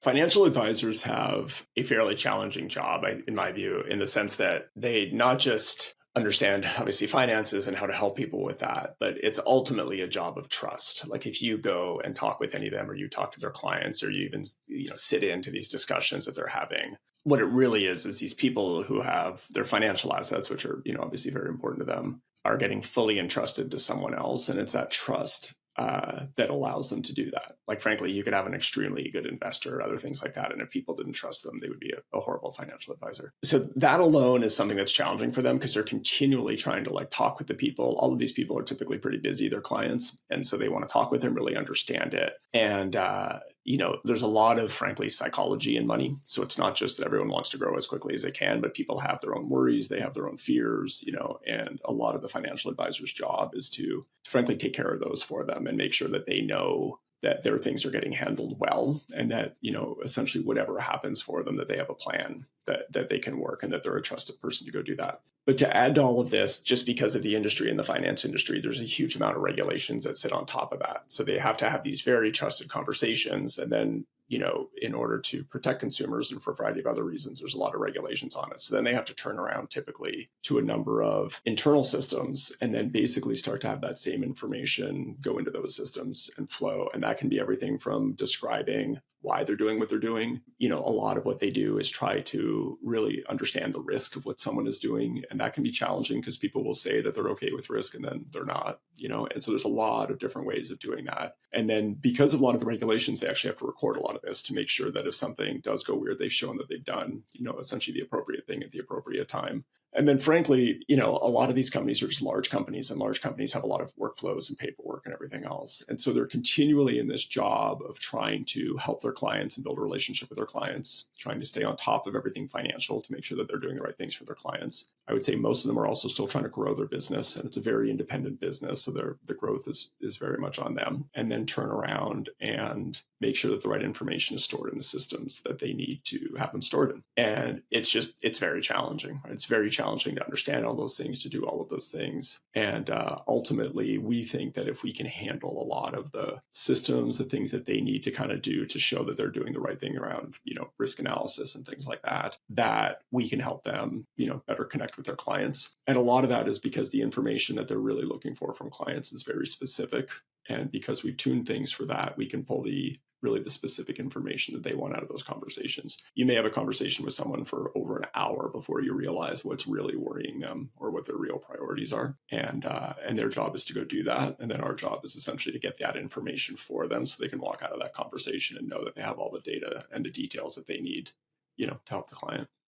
Financial advisors have a fairly challenging job, in my view, in the sense that they not just understand, obviously, finances and how to help people with that, but it's ultimately a job of trust. Like if you go and talk with any of them, or you talk to their clients, or you even sit into these discussions that they're having, what it really is these people who have their financial assets, which are obviously very important to them, are getting fully entrusted to someone else, and it's that trust that allows them to do that. Like, frankly, you could have an extremely good investor or other things like that. And if people didn't trust them, they would be a horrible financial advisor. So that alone is something that's challenging for them because they're continually trying to talk with the people. All of these people are typically pretty busy, their clients. And so they want to talk with them, really understand it. And, there's a lot of, frankly, psychology in money. So it's not just that everyone wants to grow as quickly as they can, but people have their own worries, they have their own fears, and a lot of the financial advisor's job is to frankly take care of those for them and make sure that they know that their things are getting handled well, and that essentially whatever happens for them, that they have a plan that they can work, and that they're a trusted person to go do that. But to add to all of this, just because of the industry and the finance industry, there's a huge amount of regulations that sit on top of that. So they have to have these very trusted conversations, and then in order to protect consumers, and for a variety of other reasons, there's a lot of regulations on it. So then they have to turn around typically to a number of internal systems, and then basically start to have that same information go into those systems and flow. And that can be everything from describing why they're doing what they're doing. A lot of what they do is try to really understand the risk of what someone is doing. And that can be challenging because people will say that they're okay with risk and then they're not, and so there's a lot of different ways of doing that. And then because of a lot of the regulations, they actually have to record a lot of this to make sure that if something does go weird, they've shown that they've done, essentially the appropriate thing at the appropriate time. And then frankly, a lot of these companies are just large companies, and large companies have a lot of workflows and paperwork and everything else. And so they're continually in this job of trying to help their clients and build a relationship with their clients, trying to stay on top of everything financial to make sure that they're doing the right things for their clients. I would say most of them are also still trying to grow their business, and it's a very independent business. So the growth is very much on them. And then turn around and make sure that the right information is stored in the systems that they need to have them stored in. And it's very challenging. Right? It's very challenging to understand all those things, to do all of those things. And ultimately, we think that if we can handle a lot of the systems, the things that they need to kind of do to show that they're doing the right thing around, risk analysis and things like that, that we can help them, better connect with their clients. And a lot of that is because the information that they're really looking for from clients is very specific. And because we've tuned things for that, we can pull the specific information that they want out of those conversations. You may have a conversation with someone for over an hour before you realize what's really worrying them or what their real priorities are. And their job is to go do that. And then our job is essentially to get that information for them so they can walk out of that conversation and know that they have all the data and the details that they need, to help the client.